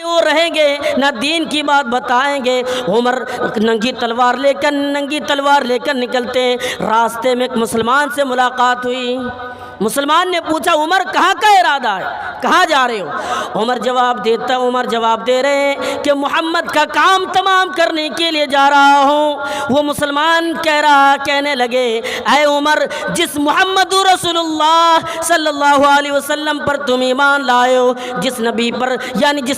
وہ رہیں گے نہ دین کی بات بتائیں گے۔ عمر ننگی تلوار لے کر نکلتے ہیں۔ راستے میں ایک مسلمان سے ملاقات ہوئی۔ مسلمان نے پوچھا عمر کہاں کا ارادہ ہے، کہاں جا رہے ہو؟ عمر جواب دے رہے ہیں کہ محمد کا کام تمام کرنے کے لیے جا رہا ہوں۔ وہ مسلمان کہنے لگے اے عمر، جس محمد رسول اللہ صلی اللہ علیہ وسلم پر تم ایمان لائے ہو، جس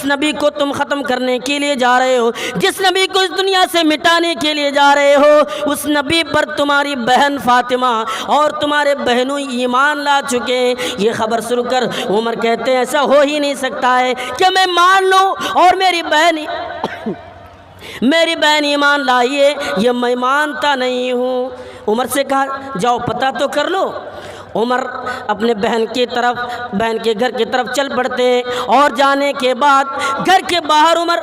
نبی کو تم ختم کرنے کے لیے جا رہے ہو، جس نبی کو اس دنیا سے مٹانے کے لیے جا رہے ہو، اس نبی پر تمہاری بہن فاطمہ اور تمہارے بہنوں ایمان لا چکے ہیں۔ یہ خبر سن کر عمر کہتے ہیں ایسا ہو ہی نہیں سکتا ہے کہ میں مان لوں اور میری بہن ایمان لائیے، یہ میں مانتا نہیں ہوں۔ عمر سے کہا جاؤ پتہ تو کر لو۔ عمر اپنے بہن کے گھر کی طرف چل پڑتے ہیں، اور جانے کے بعد گھر کے باہر عمر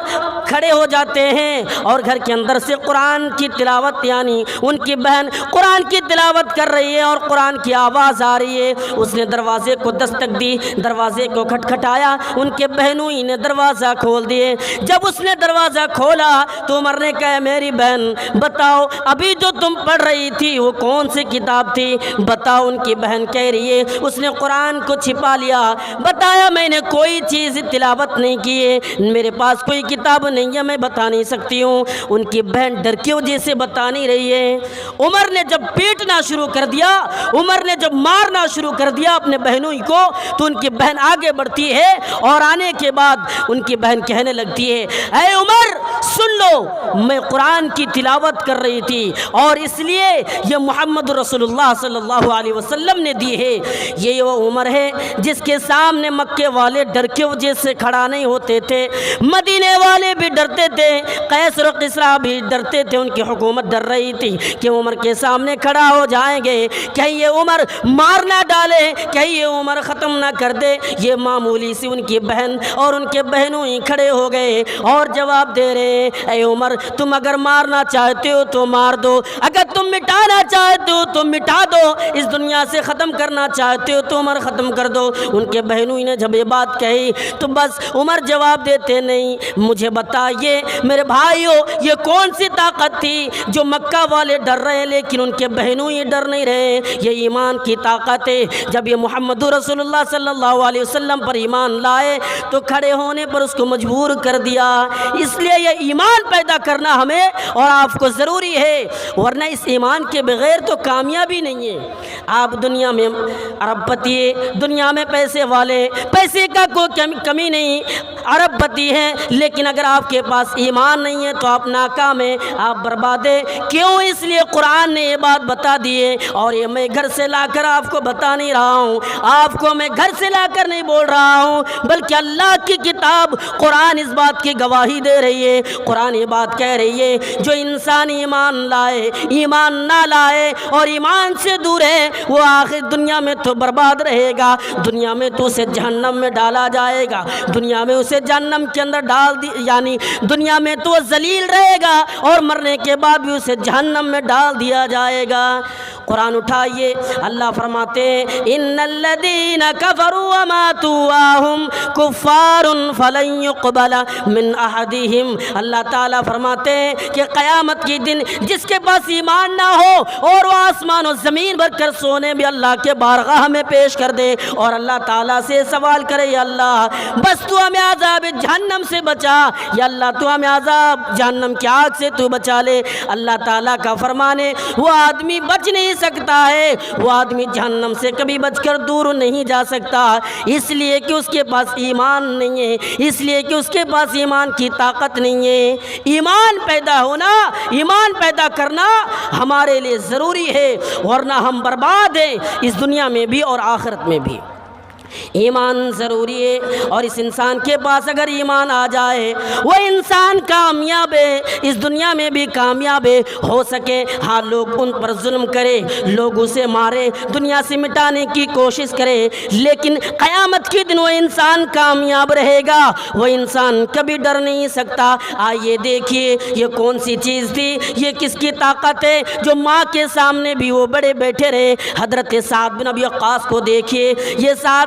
کھڑے ہو جاتے ہیں، اور گھر کے اندر سے قرآن کی تلاوت، یعنی ان کی بہن قرآن کی تلاوت کر رہی ہے اور قرآن کی آواز آ رہی ہے۔ اس نے دروازے کو دستک دی، دروازے کو کھٹکھٹایا، ان کے بہنوں ہی نے دروازہ کھول دیے۔ جب اس نے دروازہ کھولا تو عمر نے کہا میری بہن بتاؤ ابھی جو تم پڑھ رہی تھی وہ کون سی کتاب تھی؟ بتاؤ۔ ان کی بہن کہہ رہی ہے اس نے قرآن کو چھپا لیا، بتایا میں نے کوئی چیز تلاوت نہیں کی ہے، میرے پاس کوئی کتاب نہیں ہے، میں بتا نہیں سکتی ہوں۔ ان کی بہن ڈر کی وجہ سے بتا نہیں رہی ہے۔ عمر نے جب پیٹنا شروع کر دیا، عمر نے جب مارنا شروع کر دیا اپنے بہنوں کو، تو ان کی بہن آگے بڑھتی ہے، اور آنے کے بعد ان کی بہن کہنے لگتی ہے اے عمر سن لو، میں قرآن کی تلاوت کر رہی تھی، اور اس لیے یہ محمد رسول اللہ صلی اللہ علیہ وسلم نے دی ہے۔ یہ وہ عمر ہے جس کے سامنے مکے والے ڈر کی وجہ سے کھڑا نہیں ہوتے تھے، مدینے والے بھی ڈرتے تھے، قیصر و کسریٰ بھی ڈرتے تھے، ان کی حکومت ڈر رہی تھی کہ عمر کے سامنے کھڑا ہو جائیں گے، کہیں یہ عمر مار نہ ڈالے، کہیں یہ عمر ختم نہ کر دے۔ یہ معمولی سی ان کی بہن اور ان کے بہنوں ہی کھڑے ہو گئے اور جواب دے رہے اے عمر تم اگر مارنا چاہتے ہو تو مار دو، اگر تم مٹانا چاہتے ہو تو مٹا دو، اس دنیا سے ختم کرنا چاہتے ہو تو عمر ختم کر دو۔ ان کے بہنوں نے جب یہ بات کہی تو بس عمر جواب دیتے نہیں، مجھے بتائیے میرے بھائیو یہ کون سی طاقت تھی جو مکہ والے ڈر رہے لیکن ان کے بہنوں یہ ڈر نہیں رہے؟ یہ ایمان کی طاقت ہے۔ جب یہ محمد رسول اللہ صلی اللہ علیہ وسلم پر ایمان لائے تو کھڑے ہونے پر اس کو مجبور کر دیا۔ اس لیے یہ ایمان پیدا کرنا ہمیں اور آپ کو ضروری ہے، ورنہ اس ایمان کے بغیر تو کامیابی نہیں ہے۔ آپ دنیا میں ارب پتی ہے، دنیا میں پیسے والے، پیسے کا کوئی کمی نہیں، ارب پتی ہیں، لیکن اگر آپ کے پاس ایمان نہیں ہے تو آپ ناکام ہیں، آپ برباد ہیں۔ کیوں؟ اس لیے قرآن نے یہ بات بتا دی ہے، اور یہ میں گھر سے لا کر آپ کو بتا نہیں رہا ہوں، آپ کو میں گھر سے لا کر نہیں بول رہا ہوں، بلکہ اللہ کی کتاب قرآن اس بات کی گواہی دے رہی ہے۔ قرآن یہ بات کہہ رہی ہے جو انسان ایمان لائے، ایمان نہ لائے اور ایمان سے دور ہے وہ آخر دنیا میں تو برباد رہے گا، دنیا میں تو اسے جہنم میں ڈالا جائے گا، دنیا میں اسے جہنم کے اندر یعنی دنیا میں تو ذلیل رہے گا، اور مرنے کے بعد بھی اسے جہنم میں ڈال دیا جائے گا۔ قرآن اٹھائیے، اللہ فرماتے ہیں ان الذین کفروا وماتوا وهم کفار فلن يقبل من احدهم۔ اللہ تعالیٰ فرماتے ہیں کہ قیامت کی دن جس کے پاس ایمان نہ ہو اور وہ آسمان و زمین بھر کر سونے بھی اللہ کے بارگاہ میں پیش کر دے اور اللہ تعالیٰ سے سوال کرے یا اللہ بس تو ہمیں عذاب جہنم سے بچا، یا اللہ تو ہمیں عذاب جہنم کی آگ سے تو بچا لے، اللہ تعالیٰ کا فرمان ہے وہ آدمی بچ نہیں سکتا ہے، وہ آدمی جہنم سے کبھی بچ کر دور نہیں جا سکتا، اس لیے کہ اس کے پاس ایمان نہیں ہے، اس لیے کہ اس کے پاس ایمان کی طاقت نہیں ہے۔ ایمان پیدا ہونا، ایمان پیدا کرنا ہمارے لیے ضروری ہے، ورنہ ہم برباد ہیں اس دنیا میں بھی اور آخرت میں بھی۔ ایمان ضروری ہے، اور اس انسان کے پاس اگر ایمان آ جائے وہ انسان کامیاب ہے، اس دنیا میں بھی کامیاب ہے۔ ہو سکے ہاں لوگ ان پر ظلم کرے، لوگ اسے مارے، دنیا سے مٹانے کی کوشش کرے، لیکن قیامت کے دن وہ انسان کامیاب رہے گا، وہ انسان کبھی ڈر نہیں سکتا۔ آئیے دیکھیے یہ کون سی چیز تھی، یہ کس کی طاقت ہے جو ماں کے سامنے بھی وہ بڑے بیٹھے رہے۔ حضرت سعد بن ابی وقاص کو دیکھیے، یہ سعد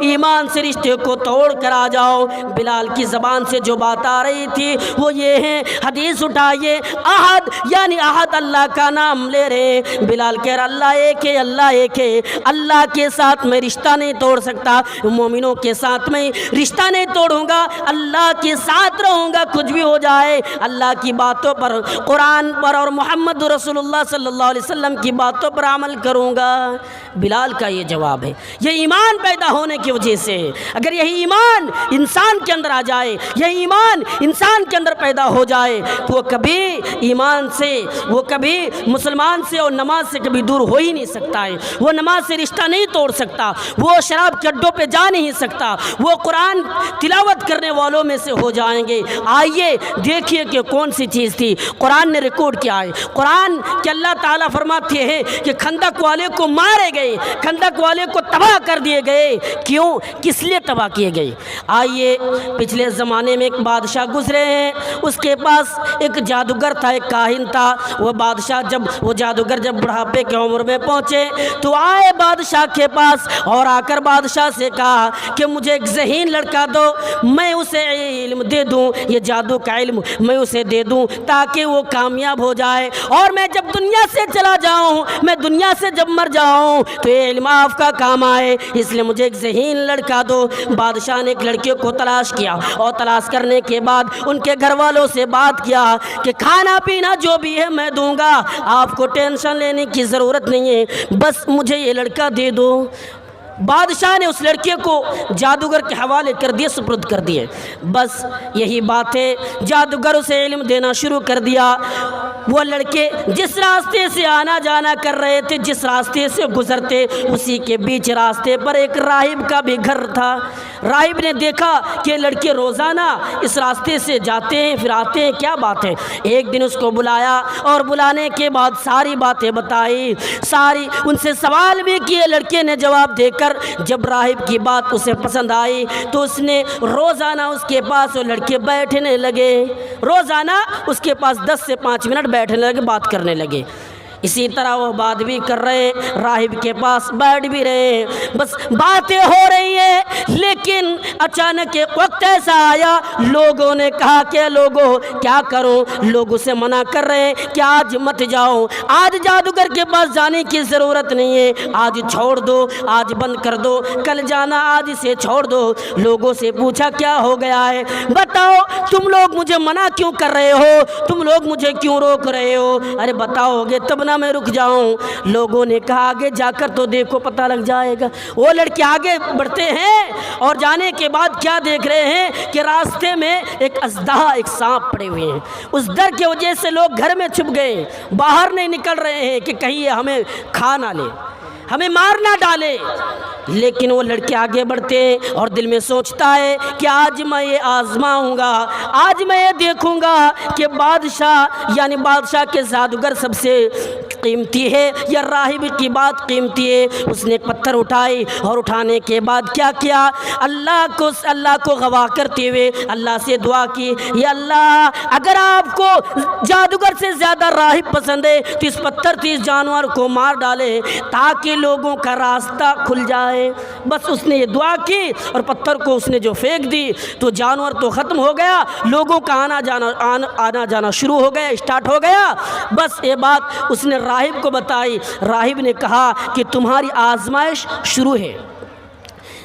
ایمان سے رشتے کو توڑ کر آ جاؤ. بلال کی زبان سے جو بات آ رہی تھی وہ یہ ہے, حدیث اٹھائیے, احد یعنی احد اللہ کا نام لے رہے. بلال کہہ رہا اللہ ایک ہے, اللہ ایک ہے, اللہ کے ساتھ میں رشتہ نہیں توڑ سکتا, مومنوں کے ساتھ میں رشتہ نہیں توڑوں گا, اللہ کے ساتھ رہوں گا کچھ بھی ہو جائے, اللہ کی باتوں پر, قرآن پر اور محمد رسول اللہ صلی اللہ علیہ وسلم کی باتوں پر عمل کروں گا. بلال کا یہ جواب ہے. یہ ایمان پیدا ہونے کی وجہ سے, اگر یہی ایمان انسان کے اندر آ جائے, یہ ایمان انسان کے اندر پیدا ہو جائے, تو وہ کبھی ایمان سے, وہ کبھی مسلمان سے اور نماز سے کبھی دور ہو ہی نہیں سکتا ہے. وہ نماز سے رشتہ نہیں توڑ سکتا, وہ شراب کے اڈوں پہ جا نہیں سکتا, وہ قرآن تلاوت کرنے والوں میں سے ہو جائیں گے. آئیے دیکھیے کہ کون سی چیز تھی قرآن نے ریکارڈ کیا ہے. قرآن کہ اللہ تعالیٰ فرماتے ہیں کہ خندق والے کو مارے گئے, خندق والے کو تباہ کر دیے گئے. کیوں, کس لیے تباہ کیے گئے؟ آئیے, پچھلے زمانے میں ایک بادشاہ گزرے ہیں, اس کے پاس ایک جادوگر تھا, ایک کاہن تھا. وہ بادشاہ وہ جادوگر جب بڑھاپے کی عمر میں پہنچے تو آئے بادشاہ کے پاس اور آ کر بادشاہ سے کہا کہ مجھے ایک ذہین لڑکا دو, میں اسے علم دے دوں, یہ جادو کا علم میں اسے دے دوں تاکہ وہ کامیاب ہو جائے, اور میں جب دنیا سے چلا جاؤں, میں دنیا سے جب مر جاؤں تو یہ علم آپ کا کام آئے, اس لیے مجھے ایک ذہین لڑکا دو. بادشاہ نے ایک لڑکے کو تلاش کیا, اور تلاش کرنے کے بعد ان کے گھر والوں سے بات کیا کہ کھانا پینا جو بھی ہے میں دوں گا, آپ کو ٹینشن لینے کی ضرورت نہیں ہے, بس مجھے یہ لڑکا دے دو. بادشاہ نے اس لڑکے کو جادوگر کے حوالے کر دیے, سپرد کر دیے. بس یہی بات ہے, جادوگر اسے علم دینا شروع کر دیا. وہ لڑکے جس راستے سے آنا جانا کر رہے تھے, جس راستے سے گزرتے, اسی کے بیچ راستے پر ایک راہب کا بھی گھر تھا. راہب نے دیکھا کہ لڑکے روزانہ اس راستے سے جاتے ہیں پھر آتے ہیں, کیا بات ہے. ایک دن اس کو بلایا اور بلانے کے بعد ساری باتیں بتائی, ساری ان سے سوال بھی کیے. لڑکے نے جواب دے کر جب راہب کی بات اسے پسند آئی تو اس نے روزانہ اس کے پاس وہ لڑکے بیٹھنے لگے, روزانہ اس کے پاس 10 سے 5 منٹ بیٹھنے لگے, بات کرنے لگے. اسی طرح وہ بات بھی کر رہے, راہب کے پاس بیٹھ بھی رہے, بس باتیں ہو رہی ہیں. لیکن اچانک ایک وقت ایسا آیا, لوگوں نے کہا کہ لوگوں کیا کرو, لوگ اسے منع کر رہے ہیں کہ آج مت جاؤ, آج جادوگر کے پاس جانے کی ضرورت نہیں ہے, آج چھوڑ دو, آج بند کر دو, کل جانا, آج اسے چھوڑ دو. لوگوں سے پوچھا کیا ہو گیا ہے, بتاؤ تم لوگ مجھے منع کیوں کر رہے ہو, تم لوگ مجھے کیوں روک رہے ہو, ارے بتاؤ گے تب میں رک جاؤں. لوگوں نے کہا آگے جا کر تو دیکھو پتہ لگ جائے گا. وہ لڑکے آگے بڑھتے ہیں اور جانے کے بعد کیا دیکھ رہے ہیں کہ راستے میں ایک اژدہا, ایک سانپ پڑے ہوئے ہیں. اس ڈر کی وجہ سے لوگ گھر میں چھپ گئے, باہر نہیں نکل رہے ہیں کہ کہیں یہ ہمیں کھا نہ لے, ہمیں مار نہ ڈالے. لیکن وہ لڑکے آگے بڑھتے ہیں اور دل میں سوچتا ہے کہ آج میں یہ آزماؤں گا, آج میں یہ دیکھوں گا کہ بادشاہ یعنی بادشاہ کے جادوگر سب سے قیمتی ہے یا راہب کی بات قیمتی ہے. اس نے پتھر اٹھائی اور اٹھانے کے بعد کیا کیا, اللہ کو گواہ کرتے ہوئے اللہ سے دعا کی, یا اللہ اگر آپ کو جادوگر سے زیادہ راہب پسند ہے تو اس پتھر سے اس جانور کو مار ڈالے تاکہ لوگوں کا راستہ کھل جائے. بس اس نے یہ دعا کی اور پتھر کو اس نے جو پھینک دی تو جانور تو ختم ہو گیا, لوگوں کا آنا جانا شروع ہو گیا, اسٹارٹ ہو گیا. بس یہ بات اس نے راہب کو بتائی. راہب نے کہا کہ تمہاری آزمائش شروع ہے.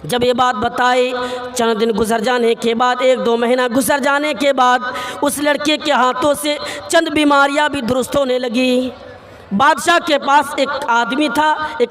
جب یہ بات بتائی, چند دن گزر جانے کے بعد, 1-2 مہینہ گزر جانے کے بعد اس لڑکے کے ہاتھوں سے چند بیماریاں بھی درست ہونے لگی. بادشاہ کے پاس ایک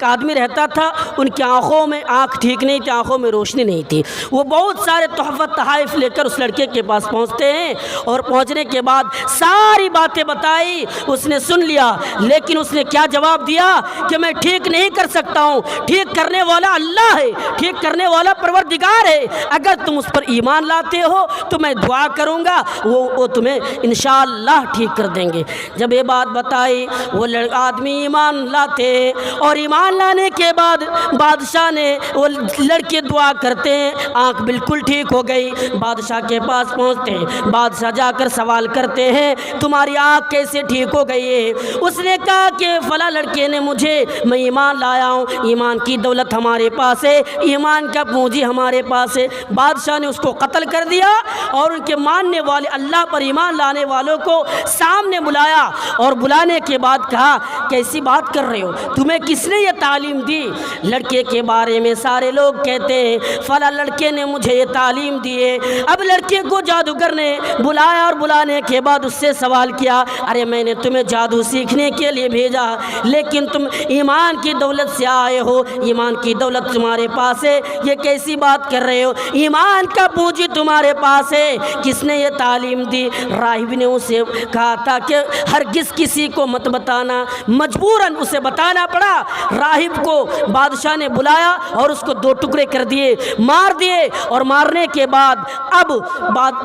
آدمی رہتا تھا, ان کی آنکھوں میں آنکھ ٹھیک نہیں تھی, آنکھوں میں روشنی نہیں تھی. وہ بہت سارے تحفہ تحائف لے کر اس لڑکے کے پاس پہنچتے ہیں اور پہنچنے کے بعد ساری باتیں بتائی, اس نے سن لیا. لیکن اس نے کیا جواب دیا کہ میں ٹھیک نہیں کر سکتا ہوں, ٹھیک کرنے والا اللہ ہے, ٹھیک کرنے والا پروردگار ہے, اگر تم اس پر ایمان لاتے ہو تو میں دعا کروں گا, وہ تمہیں انشاءاللہ ٹھیک کر دیں گے. جب یہ بات بتائی, وہ آدمی ایمان لاتے ہیں اور ایمان لانے کے بعد بادشاہ نے وہ لڑکے دعا کرتے ہیں، آنکھ بالکل ٹھیک ہو گئی، بادشاہ کے پاس پہنچتے ہیں، بادشاہ جا کر سوال کرتے ہیں تمہاری آنکھ کیسے ٹھیک ہو گئی ہے؟ اس نے کہا کہ فلاں لڑکے نے مجھے، میں ایمان لایا ہوں، ایمان کی دولت ہمارے پاس ہے، ایمان کا پونجی ہمارے پاس ہے۔ بادشاہ نے اس کو قتل کر دیا اور ان کے ماننے والے اللہ پر ایمان لانے والوں کو سامنے بلایا اور بلانے کے بعد کہا کیسی بات کر رہے ہو، تمہیں کس نے یہ تعلیم دی؟ لڑکے کے بارے میں سارے لوگ کہتے ہیں فلاں لڑکے نے مجھے یہ تعلیم دی ہے۔ اب لڑکے کو جادوگر نے بلایا اور بلانے کے بعد اس سے سوال کیا، ارے میں نے تمہیں جادو سیکھنے کے لیے بھیجا لیکن تم ایمان کی دولت سے آئے ہو، ایمان کی دولت تمہارے پاس ہے، یہ کیسی بات کر رہے ہو؟ ایمان کا پونجی تمہارے پاس ہے، کس نے یہ تعلیم دی؟ راہب نے اسے کہا تھا کہ ہرگز کسی کو مت بتانا، مجبوراً اسے بتانا پڑا۔ راہب کو بادشاہ نے بلایا اور اس کو 2 ٹکڑے کر دیے، مار دیے، اور مارنے کے بعد اب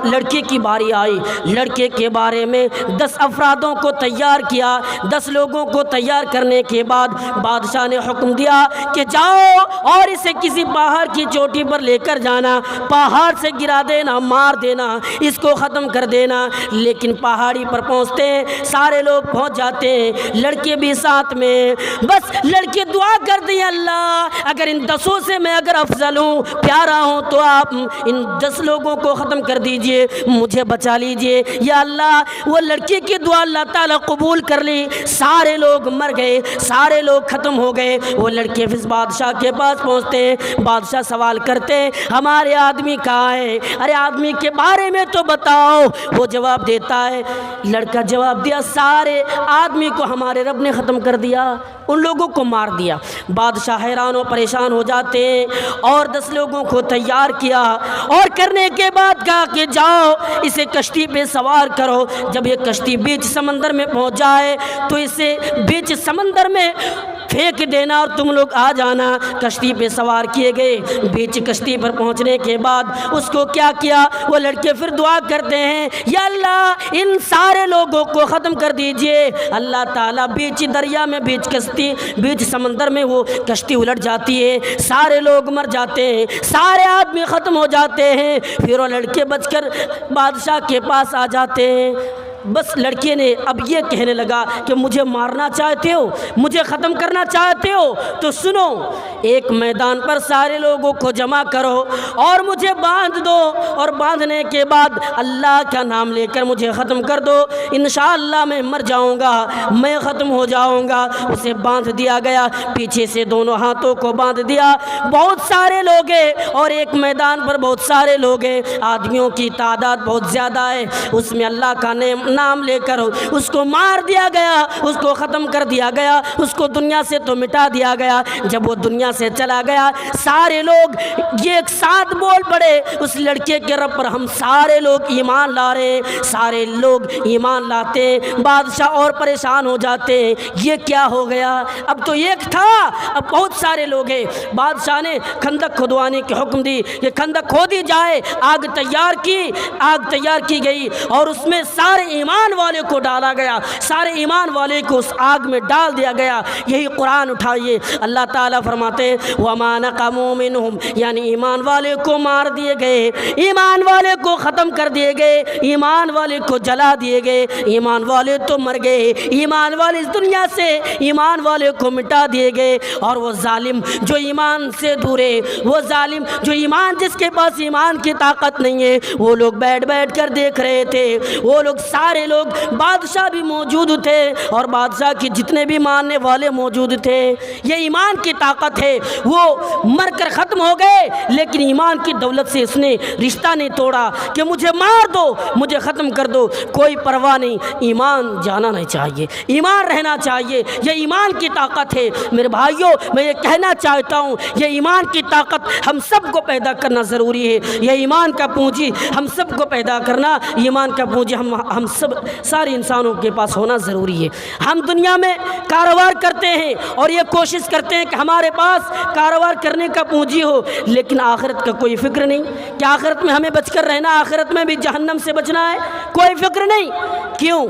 لڑکے کی باری آئی۔ لڑکے کے بارے میں 10 افرادوں کو تیار کیا، 10 لوگوں کو تیار کرنے کے بعد بادشاہ نے حکم دیا کہ جاؤ اور اسے کسی پہاڑ کی چوٹی پر لے کر جانا، پہاڑ سے گرا دینا، مار دینا، اس کو ختم کر دینا۔ لیکن پہاڑی پر پہنچتے ہیں، سارے لوگ پہنچ جاتے ہیں، لڑکے بھی ساتھ میں، بس لڑکے دعا کر دیں اللہ اگر ان 10 سے میں اگر افضل ہوں، پیارا ہوں، تو آپ ان 10 لوگوں کو ختم کر دیجئے، مجھے بچا لیجئے یا اللہ۔ وہ لڑکے کی دعا اللہ تعالیٰ قبول کر لی، سارے لوگ مر گئے، سارے لوگ ختم ہو گئے۔ وہ لڑکے پھر بادشاہ کے پاس پہنچتے ہیں، بادشاہ سوال کرتے ہیں ہمارے آدمی کہاں ہے؟ ارے آدمی کے بارے میں تو بتاؤ۔ وہ جواب دیتا ہے، لڑکا جواب دیا سارے آدمی کو ہمارے رب نے ختم کر دیا، ان لوگوں کو مار دیا۔ بادشاہ حیران و پریشان ہو جاتے ہیں اور 10 لوگوں کو تیار کیا اور کرنے کے بعد کہا کہ جاؤ اسے کشتی پہ سوار کرو۔ جب یہ کشتی بیچ سمندر میں پہنچ جائے تو اسے بیچ سمندر میں پھینک دینا اور تم لوگ آ جانا۔ کشتی پہ سوار کیے گئے، بیچ کشتی پر پہنچنے کے بعد اس کو کیا کیا؟ وہ لڑکے پھر دعا کرتے ہیں یا اللہ ان سارے لوگوں کو ختم کر دیجئے۔ اللہ تعالیٰ بیچ دریا میں، بیچ سمندر میں وہ کشتی الٹ جاتی ہے، سارے لوگ مر جاتے ہیں، سارے آدمی ختم ہو جاتے ہیں۔ پھر وہ لڑکے بچ کر بادشاہ کے پاس آ جاتے ہیں۔ بس لڑکے نے اب یہ کہنے لگا کہ مجھے مارنا چاہتے ہو، مجھے ختم کرنا چاہتے ہو تو سنو، ایک میدان پر سارے لوگوں کو جمع کرو اور مجھے باندھ دو، اور باندھنے کے بعد اللہ کا نام لے کر مجھے ختم کر دو، انشاءاللہ میں مر جاؤں گا، میں ختم ہو جاؤں گا۔ اسے باندھ دیا گیا، پیچھے سے دونوں ہاتھوں کو باندھ دیا۔ بہت سارے لوگ ہیں اور ایک میدان پر بہت سارے لوگ ہیں، آدمیوں کی تعداد بہت زیادہ ہے، اس میں اللہ کا نام لے کر اس کو مار دیا گیا، اس کو ختم کر دیا گیا، اس کو دنیا سے تو مٹا دیا گیا۔ جب وہ دنیا سے چلا گیا سارے لوگ یہ ایک ساتھ بول پڑے اس لڑکے کے رب پر ہم سارے لوگ ایمان لا رہے ہیں، سارے لوگ ایمان لاتے ہیں۔ بادشاہ اور پریشان ہو جاتے ہیں، یہ کیا ہو گیا؟ اب تو ایک تھا، اب بہت سارے لوگ ہیں۔ بادشاہ نے خندق کھودوانے کی حکم دی، یہ خندق کھودی جائے، آگ تیار کی گئی اور اس میں سارے ایمان والے کو ڈالا گیا، سارے ایمان والے کو اس آگ میں ڈال دیا گیا۔ یہی قرآن اٹھائیے، اللہ تعالیٰ فرماتے ہیں وَمَا نَقَمُوا مِنْهُمْ، یعنی ایمان والے کو مار دیے گئے، ایمان والے کو ختم کر دیے گئے، ایمان والے کو جلا دیے گئے، ایمان والے تو مر گئے، ایمان والے اس دنیا سے ایمان والے کو مٹا دیے گئے۔ اور وہ ظالم جو ایمان سے دور ہے، وہ ظالم جو ایمان جس کے پاس ایمان کی طاقت نہیں ہے، وہ لوگ بیٹھ کر دیکھ رہے تھے، وہ لوگ سارے لوگ، بادشاہ بھی موجود تھے اور بادشاہ کے جتنے بھی ماننے والے موجود تھے۔ یہ ایمان کی طاقت ہے، وہ مر کر ختم ہو گئے لیکن ایمان کی دولت سے اس نے رشتہ نہیں توڑا کہ مجھے مار دو، مجھے ختم کر دو، کوئی پرواہ نہیں، ایمان جانا نہیں چاہیے، ایمان رہنا چاہیے، یہ ایمان کی طاقت ہے۔ میرے بھائیوں میں یہ کہنا چاہتا ہوں یہ ایمان کی طاقت ہم سب کو پیدا کرنا ضروری ہے، یہ ایمان کا پونجی ہم سب کو پیدا کرنا، ایمان کا پونجی ہم سب سارے انسانوں کے پاس ہونا ضروری ہے۔ ہم دنیا میں کاروبار کرتے ہیں اور یہ کوشش کرتے ہیں کہ ہمارے پاس کاروبار کرنے کا پونجی ہو، لیکن آخرت کا کوئی فکر نہیں کہ آخرت میں ہمیں بچ کر رہنا، آخرت میں بھی جہنم سے بچنا ہے، کوئی فکر نہیں۔ کیوں؟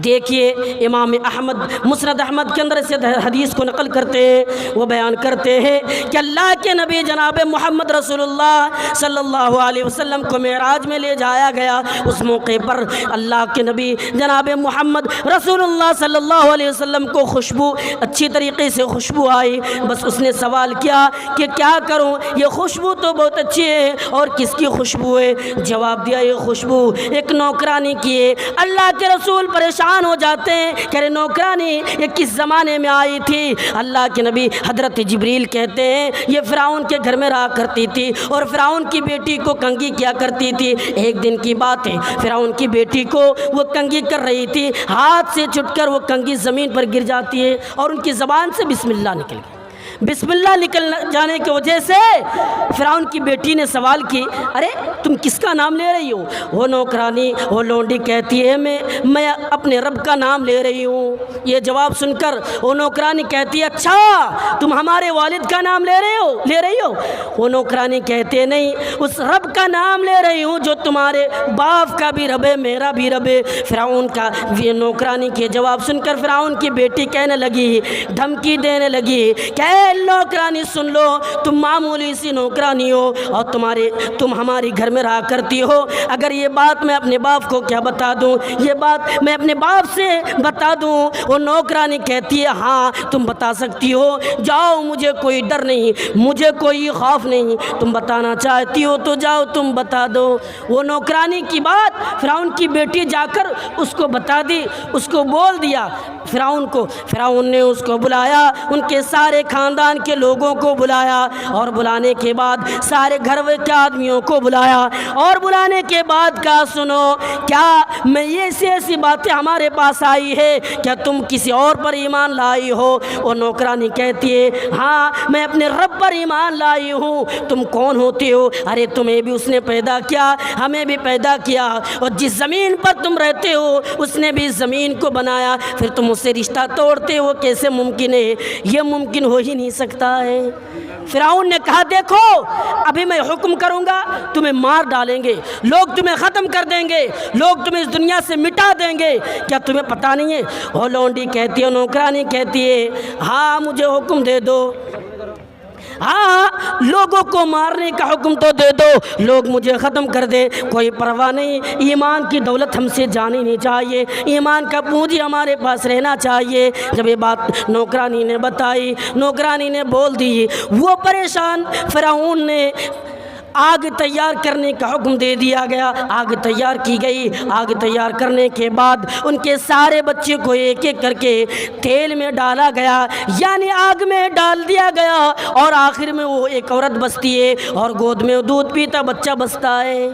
دیکھیے امام احمد مسند احمد کے اندر سے حدیث کو نقل کرتے ہیں، وہ بیان کرتے ہیں کہ اللہ کے نبی جناب محمد رسول اللہ صلی اللہ علیہ وسلم کو معراج میں لے جایا گیا۔ اس موقع پر اللہ کے نبی جناب محمد رسول اللہ صلی اللہ علیہ وسلم کو خوشبو اچھی طریقے سے خوشبو آئی۔ بس اس نے سوال کیا کہ کیا کروں، یہ خوشبو تو بہت اچھی ہے، اور کس کی خوشبو ہے؟ جواب دیا یہ خوشبو ایک نوکرانی کی ہے۔ اللہ کے رسول پریشان ہو جاتے ہیں کہ ارے نوکرانی یہ کس زمانے میں آئی تھی؟ اللہ کے نبی حضرت جبریل کہتے ہیں یہ فرعون کے گھر میں رہا کرتی تھی اور فرعون کی بیٹی کو کنگھی کیا کرتی تھی۔ ایک دن کی بات ہے، فرعون کی بیٹی کو وہ کنگھی کر رہی تھی، ہاتھ سے چھٹ کر وہ کنگھی زمین پر گر جاتی ہے اور ان کی زبان سے بسم اللہ نکل گئی۔ بسم اللہ نکل جانے کی وجہ سے فرعون کی بیٹی نے سوال کی ارے تم کس کا نام لے رہی ہو؟ وہ نوکرانی وہ لونڈی کہتی ہے میں اپنے رب کا نام لے رہی ہوں۔ یہ جواب سن کر وہ نوکرانی کہتی ہے اچھا تم ہمارے والد کا نام لے رہی ہو؟ وہ نوکرانی کہتے نہیں، اس رب کا نام لے رہی ہوں جو تمہارے باپ کا بھی رب ہے، میرا بھی رب ہے۔ فرعون کا یہ نوکرانی کے جواب سن کر فرعون کی بیٹی کہنے لگی، دھمکی دینے لگی کہ نوکرانی سن لو، تم معمولی سی نوکرانی ہو اور تم ہماری گھر میں رہا کرتی ہو، اگر یہ بات میں اپنے باپ کو کیا بتا دوں، یہ بات میں اپنے باپ سے بتا دوں؟ وہ نوکرانی کہتی ہے ہاں تم بتا سکتی ہو، جاؤ مجھے کوئی ڈر نہیں، مجھے کوئی خوف نہیں، تم بتانا چاہتی ہو تو جاؤ تم بتا دو۔ وہ نوکرانی کی بات فرعون کی بیٹی جا کر اس کو بتا دی، اس کو بول دیا فرعون کو۔ فرعون نے اس کو بلایا، ان کے سارے خاندان کے لوگوں کو بلایا اور بلانے کے بعد سارے گھر کے آدمیوں کو بلایا اور بلانے کے بعد کہا سنو کیا میں یہ ایسی باتیں ہمارے پاس آئی ہے، کیا تم کسی اور پر ایمان لائی ہو؟ وہ نوکرانی کہتی ہے ہاں میں اپنے رب پر ایمان لائی ہوں۔ تم کون ہوتے ہو؟ ارے تمہیں بھی اس نے پیدا کیا، ہمیں بھی پیدا کیا، اور جس زمین پر تم رہتے ہو اس نے بھی زمین کو بنایا، پھر تم اس سے رشتہ توڑتے ہو، کیسے ممکن ہے؟ یہ ممکن ہو ہی نہیں سکتا ہے۔ فرعون نے کہا دیکھو ابھی میں حکم کروں گا تمہیں مار ڈالیں گے، لوگ تمہیں ختم کر دیں گے، لوگ تمہیں اس دنیا سے مٹا دیں گے، کیا تمہیں پتہ نہیں ہے؟ وہ لونڈی کہتی ہے، نوکرانی کہتی ہے ہاں مجھے حکم دے دو، ہاں لوگوں کو مارنے کا حکم تو دے دو، لوگ مجھے ختم کر دے، کوئی پرواہ نہیں، ایمان کی دولت ہم سے جانی نہیں چاہیے، ایمان کا پونجی ہمارے پاس رہنا چاہیے۔ جب یہ بات نوکرانی نے بتائی، نوکرانی نے بول دی، وہ پریشان فرعون نے آگ تیار کرنے کا حکم دے دیا گیا۔ آگ تیار کی گئی، آگ تیار کرنے کے بعد ان کے سارے بچے کو ایک ایک کر کے تیل میں ڈالا گیا، یعنی آگ میں ڈال دیا گیا، اور آخر میں وہ ایک عورت بستی ہے اور گود میں دودھ پیتا بچہ بستا ہے،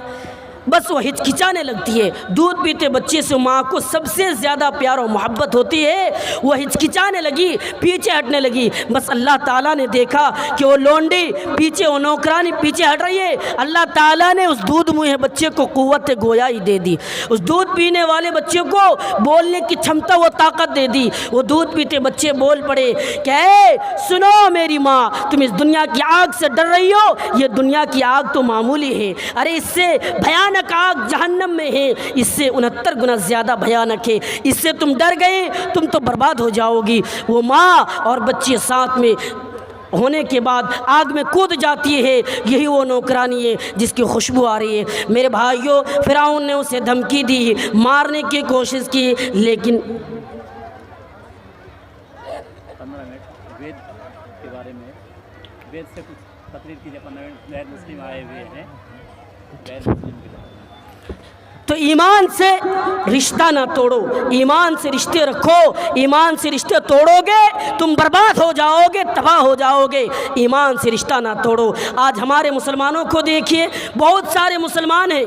بس وہ ہچکچانے لگتی ہے۔ دودھ پیتے بچے سے ماں کو سب سے زیادہ پیار و محبت ہوتی ہے، وہ ہچکچانے لگی، پیچھے ہٹنے لگی۔ بس اللہ تعالیٰ نے دیکھا کہ وہ لونڈی پیچھے، وہ نوکرانی پیچھے ہٹ رہی ہے، اللہ تعالیٰ نے اس دودھ منہ بچے کو قوت گویائی دے دی، اس دودھ پینے والے بچے کو بولنے کی چھمتا و طاقت دے دی۔ وہ دودھ پیتے بچے بول پڑے کہ اے سنو میری ماں، تم اس دنیا کی آگ سے ڈر رہی ہو، یہ دنیا کی آگ تو معمولی ہے، ارے اس سے بھیانک آگ جہنم میں ہے، اس سے 69 گنا زیادہ بھیانک ہے، اس سے تم ڈر گئے تم تو برباد ہو جاؤ گی۔ وہ ماں اور بچے ساتھ میں ہونے کے بعد آگ میں کود جاتی ہے، یہی وہ نوکرانی ہے جس کی خوشبو آ رہی ہے۔ میرے بھائیوں فرعون نے اسے دھمکی دی، مارنے کی کوشش کی، لیکن 15 منٹ وید کے بارے میں، وید سے کچھ تقریر کیجیے۔ 15 منٹ غیر مسلم آئے ہوئے ہیں، غیر مسلم کے تو ایمان سے رشتہ نہ توڑو، ایمان سے رشتے رکھو، ایمان سے رشتے توڑو گے تم برباد ہو جاؤ گے، تباہ ہو جاؤ گے، ایمان سے رشتہ نہ توڑو۔ آج ہمارے مسلمانوں کو دیکھیے، بہت سارے مسلمان ہیں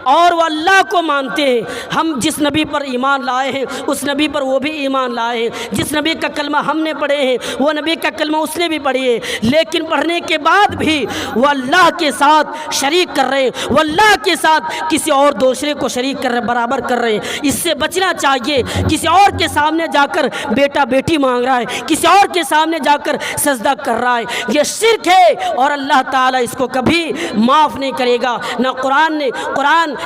اور وہ اللہ کو مانتے ہیں، ہم جس نبی پر ایمان لائے ہیں اس نبی پر وہ بھی ایمان لائے ہیں، جس نبی کا کلمہ ہم نے پڑھے ہیں وہ نبی کا کلمہ اس نے بھی پڑھی ہے، لیکن پڑھنے کے بعد بھی وہ اللہ کے ساتھ شریک کر رہے ہیں، وہ اللہ کے ساتھ کسی اور دوسرے کو کو شریک کر رہے، برابر کر رہے ہیں، اس سے بچنا چاہیے۔ کسی اور کے سامنے جا کر بیٹا بیٹی مانگ رہا ہے، کسی اور کے سامنے جا کر سجدہ کر رہا ہے، یہ شرک ہے اور اللہ تعالیٰ اس کو کبھی معاف نہیں کرے گا۔ نہ قرآن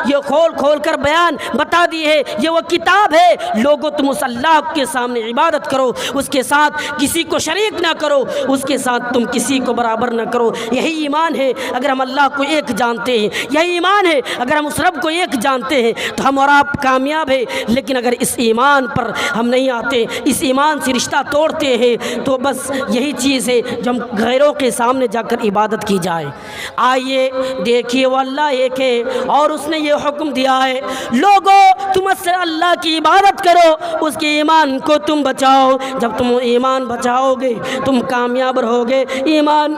یہ کھول کھول کر بیان بتا دی ہے، یہ وہ کتاب ہے، لوگوں تم اس اللہ کے سامنے عبادت کرو، اس کے ساتھ کسی کو شریک نہ کرو، اس کے ساتھ تم کسی کو برابر نہ کرو۔ یہی ایمان ہے اگر ہم اللہ کو ایک جانتے ہیں، یہی ایمان ہے اگر ہم اس رب کو ایک جانتے ہیں تو ہم اور آپ کامیاب ہیں۔ لیکن اگر اس ایمان پر ہم نہیں آتے، اس ایمان سے رشتہ توڑتے ہیں، تو بس یہی چیز ہے جو ہم غیروں کے سامنے جا کر عبادت کی جائے۔ آئیے دیکھیے، وہ اللہ ایک ہے اور اس نے یہ حکم دیا ہے، لوگوں تم اس سے اللہ کی عبادت کرو، اس کے ایمان کو تم بچاؤ۔ جب تم ایمان بچاؤ گے تم کامیاب رہو گے۔ ایمان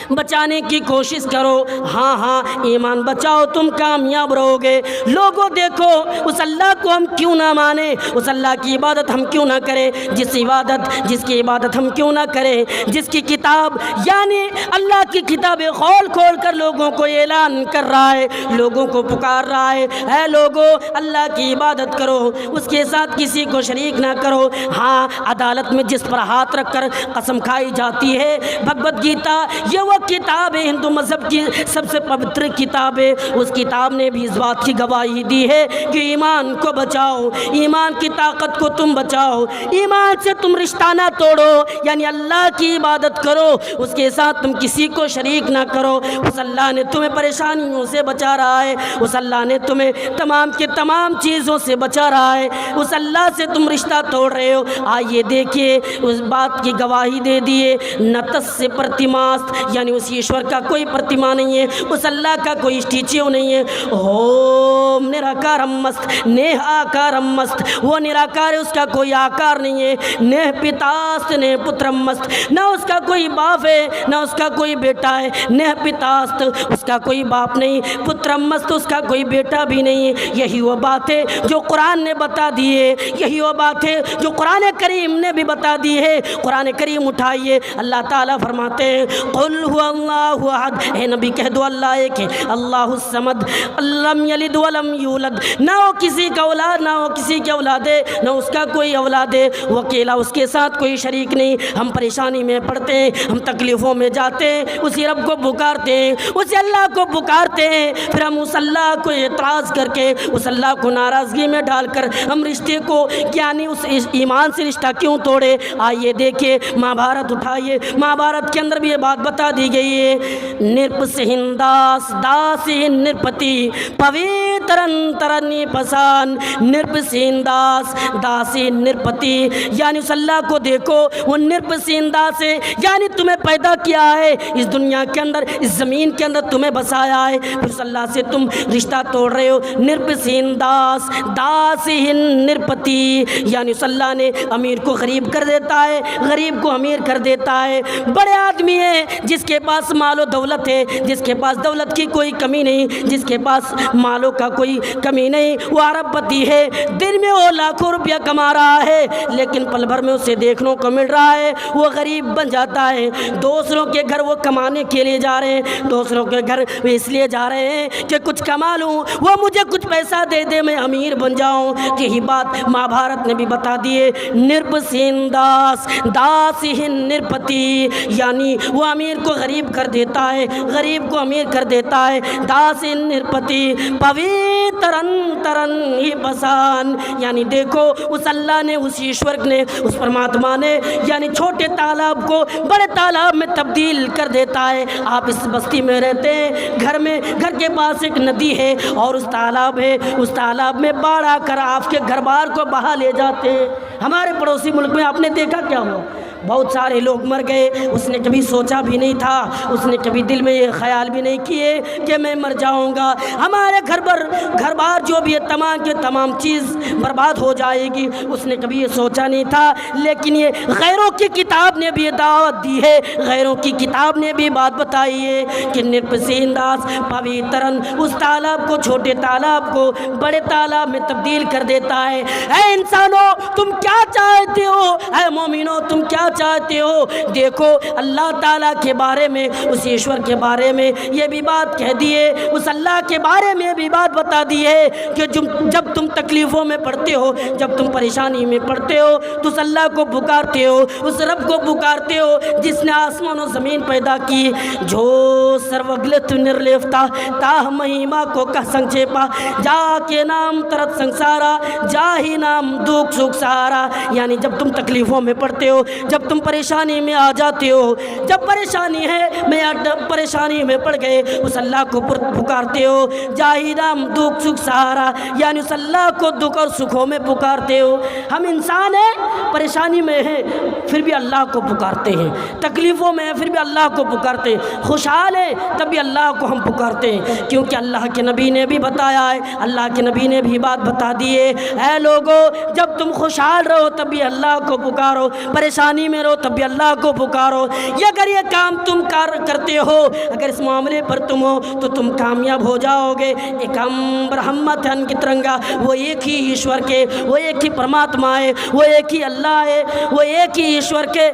بچانے کی کوشش کرو، ہاں ایمان بچاؤ، تم کامیاب رہو گے۔ لوگوں دیکھو، اس اللہ کو ہم کیوں نہ مانیں، اس اللہ کی عبادت ہم کیوں نہ کریں، جس کی عبادت ہم کیوں نہ کریں، جس کی کتاب یعنی اللہ کی کتابیں کھول کھول کر لوگوں کو اعلان کر رہا ہے، لوگوں کو پکار رہا ہے، اے لوگوں اللہ کی عبادت کرو، اس کے ساتھ کسی کو شریک نہ کرو۔ ہاں، عدالت میں جس پر ہاتھ رکھ کر قسم کھائی جاتی ہے، بھگوت گیتا، یہ وہ کتاب ہے، ہندو مذہب کی سب سے پوتر کتاب ہے، اس کتاب نے بھی اس بات کی گواہی دی ہے کہ ایمان کو بچاؤ، ایمان کی طاقت کو تم بچاؤ، ایمان سے تم رشتہ نہ توڑو، یعنی اللہ کی عبادت کرو، اس کے ساتھ تم کسی کو شریک نہ کرو۔ اس اللہ نے تمہیں پریشانیوں سے بچا رہا ہے، اس اللہ نے تمہیں تمام کے تمام چیزوں سے بچا رہا ہے، اس اللہ سے تم رشتہ توڑ رہے ہو۔ آئیے دیکھیے، اس بات کی گواہی دے دیے، نتس سے پرتماست، یعنی اس ایشور کا کوئی پرتما نہیں ہے، اس اللہ کا کوئی اسٹیچیو نہیں ہے۔ اوم نراکارم مست نیہ آکارم مست، وہ نراکار ہے، اس کا کوئی آکار نہیں ہے۔ نیہ پتاست نیہ پترم مست، نہ اس کا کوئی باپ ہے نہ اس کا کوئی بیٹا ہے۔ نیہ پتاست، اس کا کوئی باپ نہیں، پترم مست، اس کا کوئی بیٹا بھی نہیں ہے۔ یہی وہ بات ہے جو قرآن نے بتا دی ہے، یہی وہ بات ہے جو قرآن کریم نے بھی بتا دی ہے۔ قرآن کریم اٹھائیے، اللہ تعالیٰ فرماتے ہیں، قل هو اللہ احد، اے نبی کہہ دو اللہ ایک ہے، اللہ الصمد، لم یلد ولم یولد، نہ وہ کسی کا اولاد نہ وہ کسی کے اولاد ہے، نہ اس کا کوئی اولاد ہے، وہ اکیلا، اس کے ساتھ کوئی شریک نہیں۔ ہم پریشانی میں پڑتے ہیں، ہم تکلیفوں میں جاتے ہیں، اسی رب کو پکارتے ہیں، اسی اللہ کو پکارتے ہیں، پھر ہم اس اللہ کو اعتراض کر کے، اس اللہ کو ناراضگی میں ڈال کر ہم رشتے کو یعنی اس ایمان سے رشتہ کیوں توڑے۔ آئیے دیکھیے، مہا بھارت اٹھائیے، مہا بھارت کے اندر بھی یہ بات بتا دی گئی ہے، نرپسہنداس داسی نرپتی پویترنترنی پسان، نرپسہنداس داسی نرپتی، یعنی اس اللہ کو دیکھو، وہ نرپسہنداس ہے، یعنی تمہیں پیدا کیا ہے اس دنیا کے اندر، اس زمین کے اندر تمہیں بسایا ہے، پھر اس اللہ سے تم رشتہ توڑ رہے ہو۔ نرپسہنداس داسی نرپتی، یعنی اس اللہ نے امیر کو غریب کر دیتا ہے، غریب کو امیر کر دیتا ہے۔ بڑے آدمی ہے جس کے پاس مال و دولت ہے، جس کے پاس دولت کی کوئی کمی نہیں، جس کے پاس مالوں کا کوئی کمی نہیں، وہ ارب پتی ہے، دن میں وہ لاکھوں روپیہ کما رہا ہے، لیکن پل بھر میں اسے دیکھنے کو مل رہا ہے وہ غریب بن جاتا ہے۔ دوسروں کے گھر وہ کمانے کے لیے جا رہے ہیں، دوسروں کے گھر وہ اس لیے جا رہے ہیں کہ کچھ کما لوں، وہ مجھے کچھ پیسہ دے دے، میں امیر بن جاؤں۔ یہی بات مہا بھارت نے بھی بتا دیے، نرپسہنداس داسی نرپتی، یعنی وہ امیر کو غریب کر دیتا ہے، غریب کو امیر کر دیتا ہے۔ داسی نرپتی پویترن ترن ہی پسان، یعنی دیکھو اس اللہ نے، اس ایشور نے، اس پرماتما نے، یعنی چھوٹے تالاب کو بڑے تالاب میں تبدیل کر دیتا ہے۔ آپ اس بستی میں رہتے ہیں، گھر کے پاس ایک ندی ہے اور اس تالاب ہے، اس تالاب میں باڑھ آ کر آپ کے گھر بار کو بہا لے جاتے ہیں۔ ہمارے پڑوسی ملک میں آپ نے دیکھا کیا ہوا، بہت سارے لوگ مر گئے، اس نے کبھی سوچا بھی نہیں تھا، اس نے کبھی دل میں یہ خیال بھی نہیں کیے کہ میں مر جاؤں گا، ہمارے گھر بار جو بھی ہے تمام کے تمام چیز برباد ہو جائے گی، اس نے کبھی یہ سوچا نہیں تھا۔ لیکن یہ غیروں کی کتاب نے بھی یہ دعوت دی ہے، غیروں کی کتاب نے بھی بات بتائی ہے کہ نرپسہنداس پویترن، اس تالاب کو، چھوٹے تالاب کو بڑے تالاب میں تبدیل کر دیتا ہے۔ اے انسانوں تم کیا چاہتے ہو، اے مومنوں تم کیا چاہتے ہو؟ دیکھو اللہ تعالیٰ کے بارے میں، اس ایشور کے بارے میں یہ بھی بات کہہ دیے، اس اللہ کے بارے میں بھی بات بتا دی ہے کہ جب تم تکلیفوں میں پڑتے ہو، جب تم پریشانی میں پڑتے ہو تو اس اللہ کو پکارتے ہو، اس رب کو پکارتے ہو جس نے آسمان و زمین پیدا کی. جو سروگلت نرلیفتا تاہ مہیما کو کہ سنچیپا جا کے نام ترت سنسارا جا ہی نام دکھ سکھ سہارا. یعنی جب تم تکلیفوں میں پڑتے ہو، جب تم پریشانی میں آ جاتے ہو، جب پریشانی ہے میں پریشانی میں پڑ گئے اس اللہ کو پکارتے ہو. جاہی نام دکھ سکھ سہارا یعنی اس اللہ کو دکھ اور سکھوں میں پکارتے ہو. ہم انسان ہیں، پریشانی میں ہیں پھر بھی اللہ کو پکارتے ہیں، تکلیفوں میں ہیں پھر بھی اللہ کو پکارتے ہیں، خوشحال ہیں تب بھی اللہ کو ہم پکارتے ہیں، کیونکہ اللہ کے نبی نے بھی بتایا ہے، اللہ کے نبی نے بھی بات بتا دی ہے، اے لوگو جب تم خوشحال رہو تب بھی اللہ کو پکارو، پریشانی میں رہو تب بھی اللہ کو پکارو. یہ اگر یہ کام تم کرتے ہو، اگر اس معاملے پر تم ہو تو تم کامیاب ہو جاؤ گے. ایکم برہمتن کی ترنگا، وہ ایک ہی ایشور کے، وہ ایک ہی پرماتما ہے، وہ ایک ہی اللہ ہے، وہ ایک ہی ایشور کے،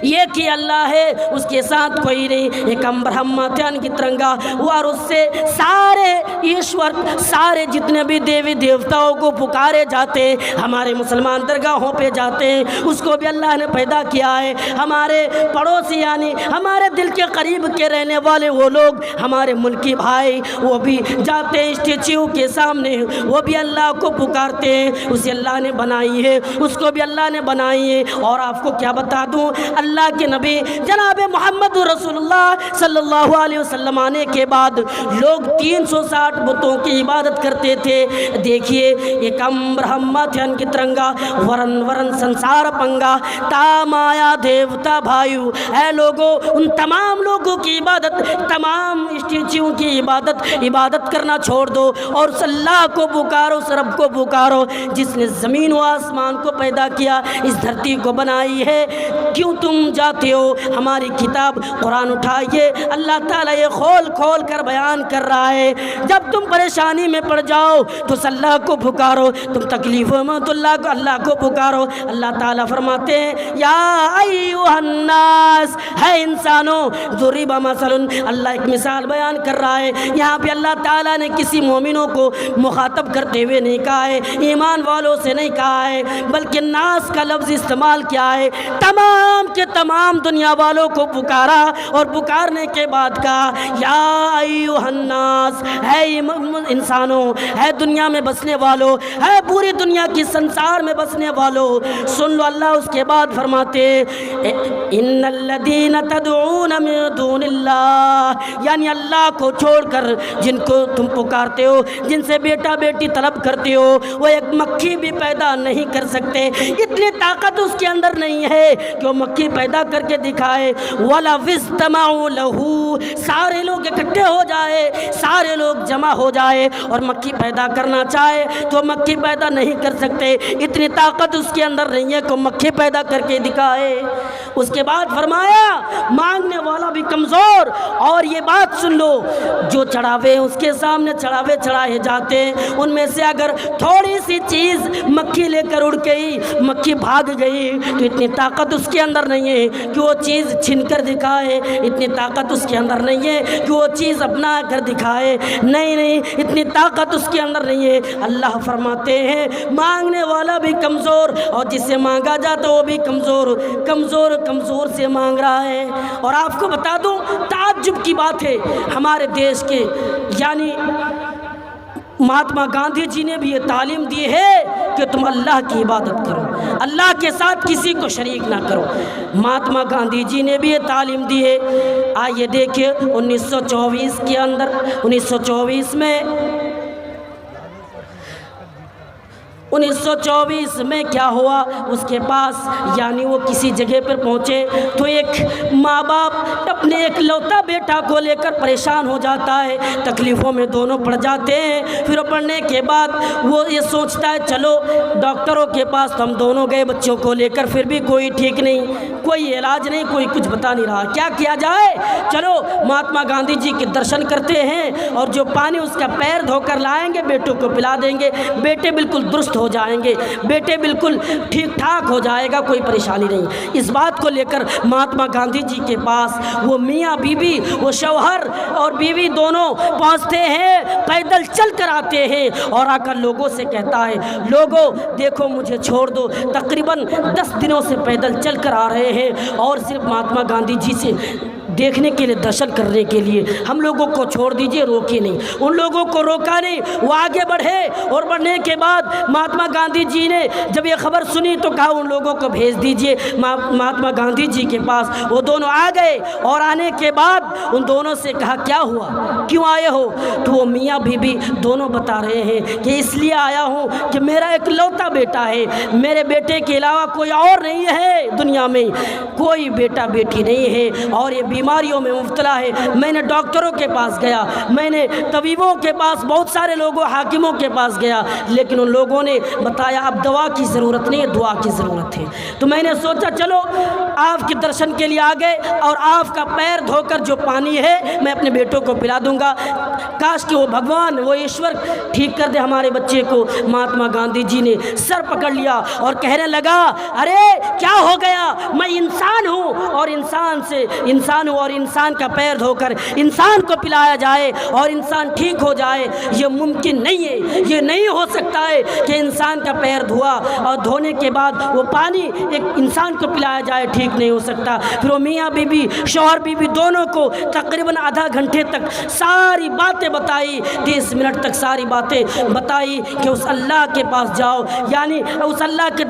ایک ہی اللہ ہے، اس کے ساتھ کوئی نہیں. ایکم برہمتن کی ترنگا، اور اس سے سارے ایشور، سارے جتنے بھی دیوی دیوتاؤں کو پکارے جاتے ہیں، ہمارے مسلمان درگاہوں پہ جاتے ہیں، اس کو بھی اللہ نے پیدا کیا ہے. ہمارے پڑوسی یعنی ہمارے دل کے قریب کے رہنے والے وہ لوگ، ہمارے ملکی بھائی، وہ بھی جاتے ہیں اسٹیچو کے سامنے، وہ بھی اللہ کو پکارتے ہیں. اسے اللہ نے بنائی ہے، اس کو بھی اللہ نے بنائی ہے. اور آپ کو کیا بتا دوں، اللہ کے نبی جناب محمد رسول اللہ صلی اللہ علیہ وسلم آنے کے بعد لوگ 360 بتوں کی عبادت کرتے تھے. دیکھیے ایکم برہمتن کی ترنگا ورن ورن سنسار پنگا تا مایا دیوتا بھائیو. اے لوگوں ان تمام لوگوں کی عبادت، تمام اسٹیچیوں کی عبادت کرنا چھوڑ دو اور اس اللہ کو پکارو، اس رب کو پکارو جس نے زمین و آسمان کو پیدا کیا، اس دھرتی کو بنائی ہے. کیوں تم جاتے ہو؟ ہماری کتاب قرآن اٹھائیے، اللہ تعالیٰ یہ کھول کھول کر بیان کر رہا ہے. جب تم پریشانی میں پڑ جاؤ تو اس اللہ کو پکارو، تم تکلیفوں میں تو اللہ کو پکارو. اللہ تعالیٰ فرماتے ہیں یا ایھا الناس، ہے انسانوں، ضرب مثل، اللہ ایک مثال بیان کر رہا ہے. یہاں پہ اللہ تعالیٰ نے کسی مومنوں کو مخاطب کرتے ہوئے نہیں کہا ہے، ایمان والوں سے نہیں کہا ہے، بلکہ ناس کا لفظ استعمال کیا ہے. تمام کے تمام دنیا والوں کو پکارا اور پکارنے کے بعد کہا یا ایھا الناس، ہے انسانوں، ہے دنیا میں بسنے والوں، ہے پوری دنیا کی سنسار میں بسنے والوں، سن لو. اللہ اس کے بعد فرماتے ان الذین تدعون من دون اللہ، یعنی اللہ کو چھوڑ کر جن کو تم پکارتے ہو، جن سے بیٹا بیٹی طلب کرتے ہو، وہ ایک مکھی بھی پیدا نہیں کر سکتے. اتنی طاقت اس کے اندر نہیں ہے کہ وہ مکھی پیدا کر کے دکھائے. وَلَوِ اسْتَمَعُوا لَهُ، سارے لوگ اکٹھے ہو جائے، سارے لوگ جمع ہو جائے اور مکھی پیدا کرنا چاہے تو مکھی پیدا نہیں کر سکتے. اتنی طاقت اس کے اندر نہیں ہے کہ مکھی پیدا کر کے دکھائے. اس کے بعد فرمایا مانگنے والا بھی کمزور. اور یہ بات سن لو، جو چڑھاوے اس کے سامنے چڑھاوے چڑھائے جاتے ہیں، ان میں سے اگر تھوڑی سی چیز مکھی لے کر اڑ گئی، مکھی بھاگ گئی، تو اتنی طاقت اس کے اندر نہیں ہے کہ وہ چیز چھن کر دکھائے. اتنی طاقت اس کے اندر نہیں ہے کہ وہ چیز اپنا کر دکھائے. نہیں، اتنی طاقت اس کے اندر نہیں ہے. اللہ فرماتے ہیں مانگنے والا بھی کمزور اور جس سے مانگا جاتا وہ بھی کمزور سے مانگ رہا ہے. اور آپ کو بتا دوں تعجب کی بات ہے، ہمارے دیش کے یعنی مہاتما گاندھی جی نے بھی یہ تعلیم دی ہے کہ تم اللہ کی عبادت کرو، اللہ کے ساتھ کسی کو شریک نہ کرو. مہاتما گاندھی جی نے بھی یہ تعلیم دی ہے. آئیے دیکھیں 1924 کے اندر، 1924 میں کیا ہوا، اس کے پاس یعنی وہ کسی جگہ پر پہنچے تو ایک ماں باپ اپنے ایک لوتا بیٹا کو لے کر پریشان ہو جاتا ہے، تکلیفوں میں دونوں پڑ جاتے ہیں. پھر پڑھنے کے بعد وہ یہ سوچتا ہے چلو ڈاکٹروں کے پاس تو ہم دونوں گئے بچوں کو لے کر، پھر بھی کوئی ٹھیک نہیں، کوئی علاج نہیں، کوئی کچھ بتا نہیں رہا، کیا کیا جائے. چلو مہاتما گاندھی جی کے درشن کرتے ہیں اور جو پانی اس کا پیر دھو کر لائیں گے بیٹوں کو پلا دیں گے، بیٹے بالکل درست ہو جائیں گے، بیٹے بالکل ٹھیک ٹھاک ہو جائے گا، کوئی پریشانی نہیں۔ اس بات کو لے کر مہاتما گاندھی جی کے پاس وہ میاں بیوی، وہ شوہر اور بیوی دونوں پہنچتے ہیں، پیدل چل کر آتے ہیں اور آ کر لوگوں سے کہتا ہے لوگوں دیکھو مجھے چھوڑ دو۔ تقریباً 10 دنوں سے پیدل چل کر آ رہے ہیں اور صرف مہاتما گاندھی جی سے دیکھنے کے لیے، درشن کرنے کے لیے۔ ہم لوگوں کو چھوڑ دیجئے، روکے نہیں، ان لوگوں کو روکا نہیں، وہ آگے بڑھے اور بڑھنے کے بعد مہاتما گاندھی جی نے جب یہ خبر سنی تو کہا ان لوگوں کو بھیج دیجئے مہاتما گاندھی جی کے پاس۔ وہ دونوں آ گئے اور آنے کے بعد ان دونوں سے کہا کیا ہوا، کیوں آئے ہو؟ تو وہ میاں بیوی دونوں بتا رہے ہیں کہ اس لیے آیا ہوں کہ میرا ایک لوتا بیٹا ہے، میرے بیٹے کے علاوہ کوئی اور نہیں ہے دنیا میں، کوئی بیٹا بیٹی نہیں ہے اور یہ بیماریوں میں مبتلا ہے۔ میں نے ڈاکٹروں کے پاس گیا، میں نے طبیبوں کے پاس، بہت سارے لوگوں، حاکموں کے پاس گیا، لیکن ان لوگوں نے بتایا اب دوا کی ضرورت نہیں ہے، دعا کی ضرورت ہے۔ تو میں نے سوچا چلو آپ کے درشن کے لیے آ گئے اور آپ کا پیر دھو کر جو پانی ہے میں اپنے بیٹوں کو پلا دوں گا، کاش کہ وہ بھگوان، وہ ایشور ٹھیک کر دے ہمارے بچے کو۔ مہاتما گاندھی جی نے سر پکڑ لیا اور کہنے لگا ارے کیا ہو گیا، میں انسان ہوں اور انسان ہوں اور انسان کا پیر دھو کر انسان کو پلایا جائے اور انسان ٹھیک ہو جائے، یہ ممکن نہیں ہے، یہ نہیں ہو سکتا ہے کہ انسان کا پیر دھوا اور دھونے کے بعد وہ پانی ایک انسان کو پلایا جائے، ٹھیک نہیں ہو سکتا۔ پھر وہ میاں بیوی، شوہر بیوی دونوں کو تقریباً آدھا گھنٹے تک ساری باتیں بتائی، 30 منٹ تک ساری باتیں بتائی کہ اس اللہ کے پاس جاؤ، یعنی اس اللہ کے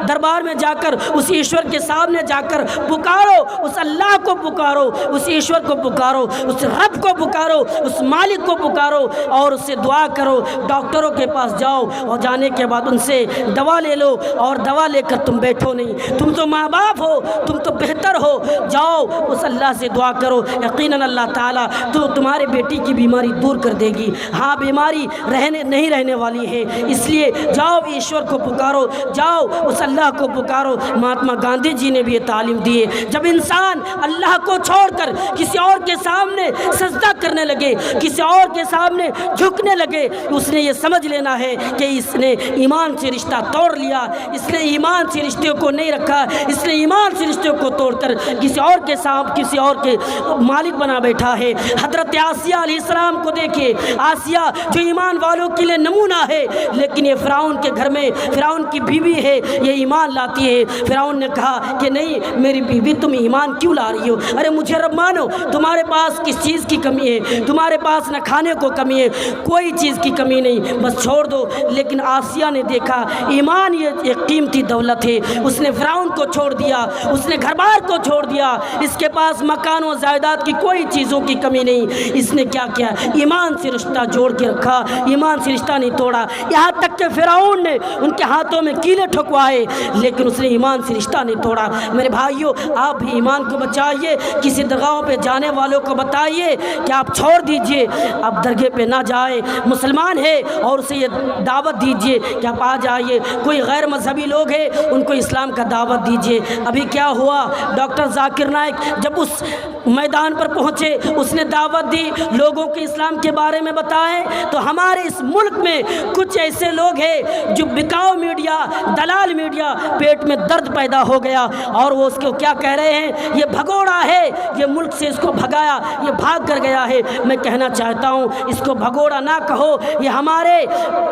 دربار میں جا کر، اس ایشور کے سامنے جا کر پکارو، اس اللہ کو پکارو، اس ایشور کو پکارو، اس رب کو پکارو، اس مالک کو پکارو اور اس سے دعا کرو۔ ڈاکٹروں کے پاس جاؤ اور جانے کے بعد ان سے دوا لے لو اور دوا لے کر تم بیٹھو نہیں، تم تو ماں باپ ہو، تم تو بہتر ہو، جاؤ اس اللہ سے دعا کرو، یقیناً اللہ تعالیٰ تو تمہارے بیٹی کی بیماری دور کر دے گی۔ ہاں بیماری نہیں رہنے والی ہے، اس لیے جاؤ ایشور کو پکارو، جاؤ اس اللہ کو پکارو۔ مہاتما گاندھی جی نے بھی یہ تعلیم دی ہے، جب انسان اللہ کو چھوڑ کر کسی اور کے سامنے سجدہ کرنے لگے، کسی اور کے سامنے جھکنے لگے، اس نے یہ سمجھ لینا ہے کہ اس نے ایمان سے رشتہ توڑ لیا، اس نے ایمان سے رشتے کو نہیں رکھا، اس نے ایمان سے رشتے کو توڑ کر کسی اور کے سامنے، کسی اور کے مالک بنا بیٹھا ہے۔ حضرت آسیہ علیہ السلام کو دیکھیے، آسیہ جو ایمان والوں کے لیے نمونہ ہے، لیکن یہ فرعون کے گھر میں، فرعون کی بیوی ہے، یہ ایمان لاتی ہے۔ فرعون نے کہا کہ نہیں میری بیوی تم ایمان کیوں لا رہی ہو؟ ارے مجھے رب مانو، تمہارے پاس کس چیز کی کمی ہے؟ تمہارے پاس نہ کھانے کو کمی ہے، کوئی چیز کی کمی نہیں، بس چھوڑ دو۔ لیکن آسیہ نے دیکھا ایمان یہ ایک قیمتی دولت ہے، اس نے فرعون کو چھوڑ دیا، اس نے گھر بار کو چھوڑ دیا، اس کے پاس مکان و جائیداد کی کوئی چیزوں کی کمی نہیں۔ اس نے کیا کیا؟ ایمان سے رشتہ جوڑ کے رکھا، ایمان سے رشتہ نہیں توڑا، یہاں تک کہ فرعون نے ان کے ہاتھوں میں کیلے ٹھکوائے، لیکن اس نے ایمان سے رشتہ نہیں توڑا۔ میرے بھائیوں آپ بھی ایمان کو بچائیے، کسی درگاہوں پہ جانے والوں کو بتائیے کہ آپ چھوڑ دیجئے، آپ درگاہ پہ نہ جائیں، مسلمان ہے اور اسے یہ دعوت دیجئے کہ آپ آ جائیے۔ کوئی غیر مذہبی لوگ ہیں ان کو اسلام کا دعوت دیجئے۔ ابھی کیا ہوا، ڈاکٹر ذاکر نائک جب اس میدان پر پہنچے، اس نے دعوت دی، لوگوں کے اسلام کے بارے میں بتائیں، تو ہمارے اس ملک میں کچھ ایسے لوگ ہیں جو بکاؤ میڈیا، دلال میڈیا، پیٹ میں درد پیدا ہو گیا اور وہ اس کو کیا کہہ رہے ہیں، یہ بھگوڑا ہے، یہ ملک سے اس کو بھگایا، یہ بھاگ کر گیا ہے۔ میں کہنا چاہتا ہوں اس کو بھگوڑا نہ کہو، یہ ہمارے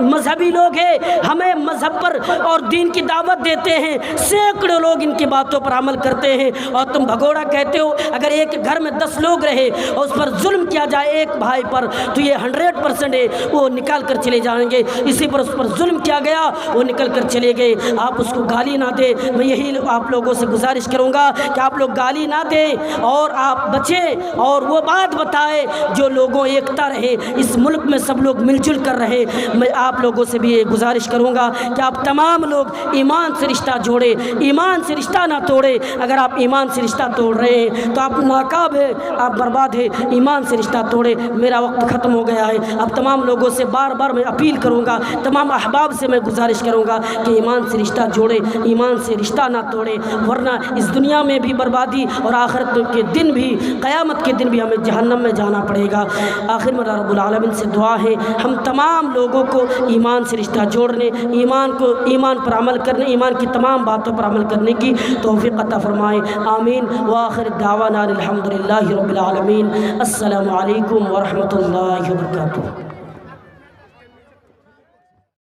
مذہبی لوگ ہیں، ہمیں مذہب پر اور دین کی دعوت دیتے ہیں، سینکڑوں لوگ ان کی باتوں پر عمل کرتے ہیں اور تم بھگوڑا کہتے ہو۔ اگر ایک گھر میں 10 لوگ رہے اور اس پر ظلم کیا جائے ایک بھائی پر تو یہ 100% ہے، وہ نکال کر چلے جائیں گے۔ اسی پر اس پر ظلم کیا گیا، وہ نکل کر چلے گئے۔ آپ اس کو گالی نہ دیں، میں یہی آپ لوگوں سے گزارش کروں گا کہ آپ لوگ گالی نہ دیں اور آپ بچیں اور وہ بات بتائیں جو لوگوں ایکتا رہے، اس ملک میں سب لوگ مل جل کر رہے۔ میں آپ لوگوں سے بھی یہ گزارش کروں گا کہ آپ تمام لوگ ایمان سے رشتہ جوڑیں، ایمان سے رشتہ نہ توڑیں۔ اگر آپ ایمان سے رشتہ توڑ رہے ہیں تو آپ ناکام ہیں، آپ برباد ہیں۔ ایمان سے رشتہ توڑیں۔ میرا وقت ختم ہو گیا ہے، اب تمام لوگوں سے بار بار میں اپیل کروں گا، تمام احباب سے میں گزارش کروں گا کہ ایمان سے رشتہ جوڑیں، ایمان سے رشتہ نہ توڑیں، ورنہ اس دنیا میں بھی بربادی اور آخرت کے دن بھی، قیامت کے دن بھی ہمیں جہنم میں جانا پڑے گا۔ آخر میں رب العالمین سے دعا ہے ہم تمام لوگوں کو ایمان سے رشتہ جوڑنے، ایمان پر عمل کرنے، ایمان کی تمام باتوں پر عمل کرنے کی توفیق عطا فرمائے، آمین۔ وآخر دعوانا الحمدللہ رب العالمین۔ السلام علیکم ورحمۃ اللہ وبرکاتہ۔